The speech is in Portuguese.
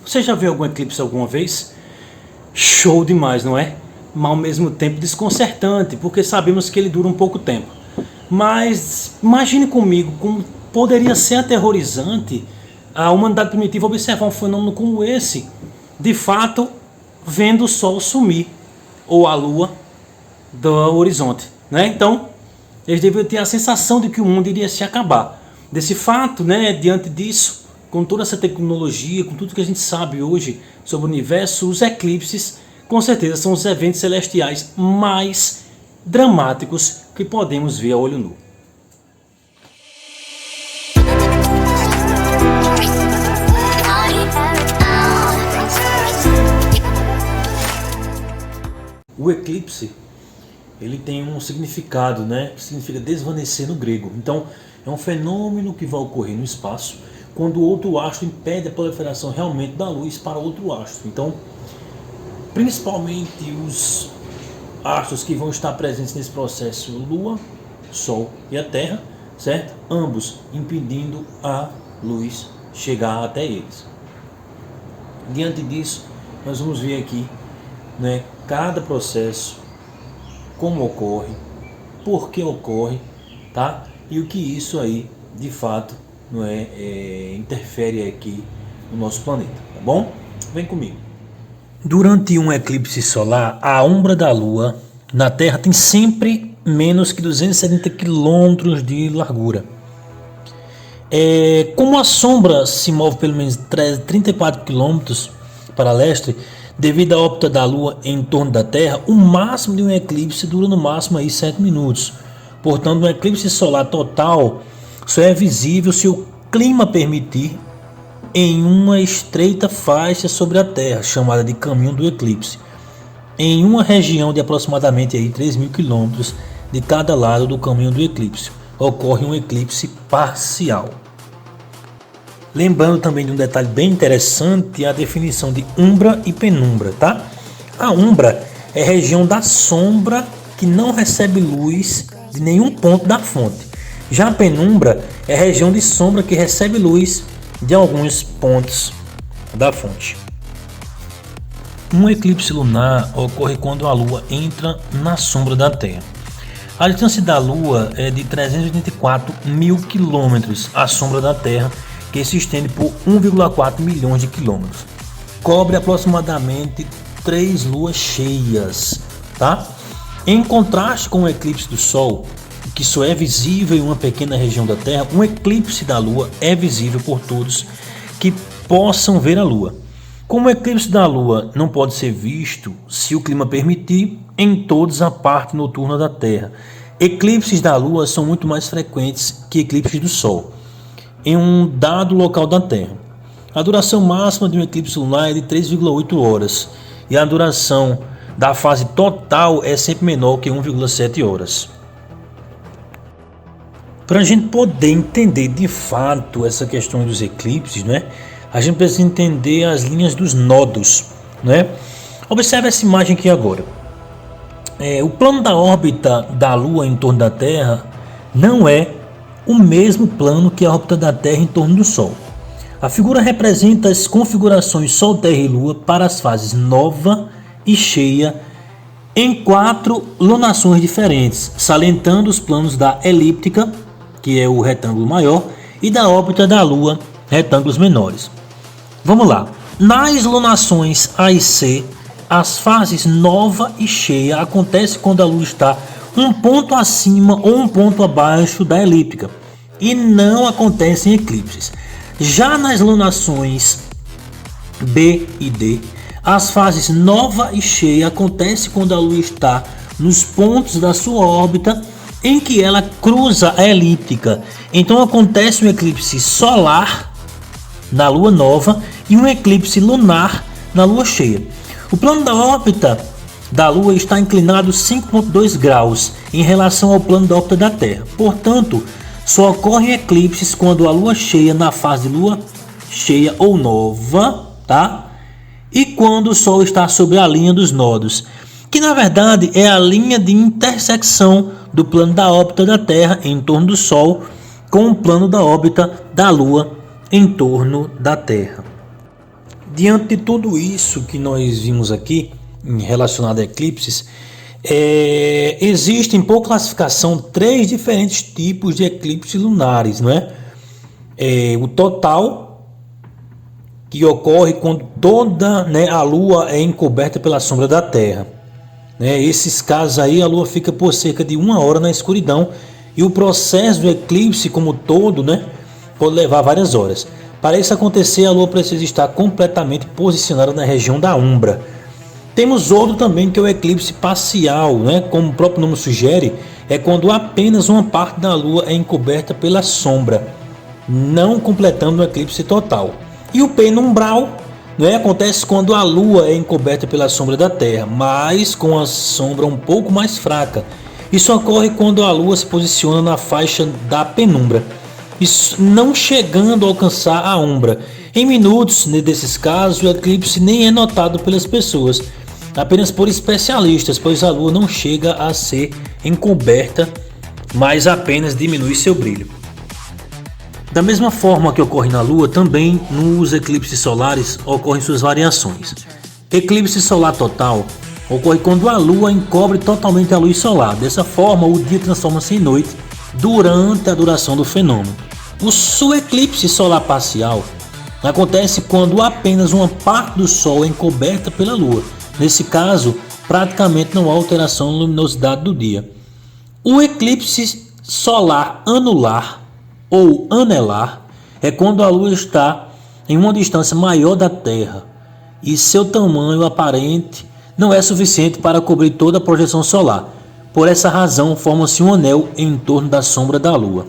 Você já viu algum eclipse alguma vez? Show demais, não é? Mas ao mesmo tempo desconcertante, porque sabemos que ele dura um pouco tempo. Mas imagine comigo como poderia ser aterrorizante a humanidade primitiva observar um fenômeno como esse, de fato, vendo o Sol sumir, ou a Lua do horizonte, né? Então, eles deveriam ter a sensação de que o mundo iria se acabar. Desse fato, né, diante disso, com toda essa tecnologia, com tudo que a gente sabe hoje sobre o universo, os eclipses, com certeza, são os eventos celestiais mais dramáticos que podemos ver a olho nu. O eclipse, ele tem um significado, né, que significa desvanecer no grego. Então, é um fenômeno que vai ocorrer no espaço quando outro astro impede a proliferação realmente da luz para outro astro. Então, principalmente os astros que vão estar presentes nesse processo, Lua, Sol e a Terra, certo? Ambos impedindo a luz chegar até eles. Diante disso, nós vamos ver aqui, né, cada processo, como ocorre, por que ocorre, tá? E o que isso aí, de fato, não interfere aqui no nosso planeta, tá bom? Vem comigo. Durante um eclipse solar, a ombra da Lua na Terra tem sempre menos que 270 quilômetros de largura. Como a sombra se move pelo menos 34 quilômetros para leste, devido à órbita da Lua em torno da Terra, o máximo de um eclipse dura no máximo aí 7 minutos. Portanto, um eclipse solar total só é visível se o clima permitir, em uma estreita faixa sobre a Terra, chamada de caminho do eclipse, em uma região de aproximadamente 3.000 quilômetros de cada lado do caminho do eclipse, ocorre um eclipse parcial. Lembrando também de um detalhe bem interessante, a definição de umbra e penumbra, tá? A umbra é a região da sombra que não recebe luz de nenhum ponto da fonte. Já a penumbra é a região de sombra que recebe luz de alguns pontos da fonte. Um eclipse lunar ocorre quando a Lua entra na sombra da Terra. A distância da Lua é de 384 mil quilômetros à sombra da Terra, que se estende por 1,4 milhões de quilômetros. Cobre aproximadamente 3 luas cheias, tá? Em contraste com o eclipse do Sol, que só é visível em uma pequena região da Terra, um eclipse da Lua é visível por todos que possam ver a Lua. Como o eclipse da Lua não pode ser visto, se o clima permitir, em toda a parte noturna da Terra, eclipses da Lua são muito mais frequentes que eclipses do Sol, em um dado local da Terra. A duração máxima de um eclipse lunar é de 3,8 horas, e a duração da fase total é sempre menor que 1,7 horas. Para a gente poder entender de fato essa questão dos eclipses, né, a gente precisa entender as linhas dos nodos, né? Observe essa imagem aqui agora. O plano da órbita da Lua em torno da Terra não é o mesmo plano que a órbita da Terra em torno do Sol. A figura representa as configurações Sol, Terra e Lua para as fases nova e cheia em 4 lunações diferentes, salientando os planos da elíptica, que é o retângulo maior, e da órbita da Lua, retângulos menores. Vamos lá. Nas lunações A e C, as fases nova e cheia acontecem quando a Lua está um ponto acima ou um ponto abaixo da elíptica, e não acontecem eclipses. Já nas lunações B e D, as fases nova e cheia acontecem quando a Lua está nos pontos da sua órbita em que ela cruza a elíptica. Então acontece um eclipse solar na Lua nova e um eclipse lunar na Lua cheia. O plano da órbita da Lua está inclinado 5,2 graus em relação ao plano da órbita da Terra. Portanto, só ocorrem eclipses quando a Lua cheia na fase de Lua cheia ou nova, tá? E quando o Sol está sobre a linha dos nodos, que na verdade é a linha de intersecção do plano da órbita da Terra em torno do Sol com o plano da órbita da Lua em torno da Terra. Diante de tudo isso que nós vimos aqui, relacionado a eclipses, existem por classificação 3 diferentes tipos de eclipses lunares, não é? O total, que ocorre quando toda, né, a Lua é encoberta pela sombra da Terra. Esses casos aí, a Lua fica por cerca de 1 hora na escuridão, e o processo do eclipse como todo, né, pode levar várias horas. Para isso acontecer, a Lua precisa estar completamente posicionada na região da umbra. Temos outro também, que é o eclipse parcial, né? Como o próprio nome sugere, é quando apenas uma parte da Lua é encoberta pela sombra, não completando o eclipse total. E o penumbral, né, acontece quando a Lua é encoberta pela sombra da Terra, mas com a sombra um pouco mais fraca. Isso ocorre quando a Lua se posiciona na faixa da penumbra, não chegando a alcançar a umbra. Em minutos, desses casos, o eclipse nem é notado pelas pessoas, apenas por especialistas, pois a Lua não chega a ser encoberta, mas apenas diminui seu brilho. Da mesma forma que ocorre na Lua, também nos eclipses solares ocorrem suas variações. Eclipse solar total ocorre quando a Lua encobre totalmente a luz solar. Dessa forma, o dia transforma-se em noite durante a duração do fenômeno. O eclipse solar parcial acontece quando apenas uma parte do Sol é encoberta pela Lua. Nesse caso, praticamente não há alteração na luminosidade do dia. O eclipse solar anular ou anelar é quando a Lua está em uma distância maior da Terra e seu tamanho aparente não é suficiente para cobrir toda a projeção solar. Por essa razão, forma-se um anel em torno da sombra da Lua.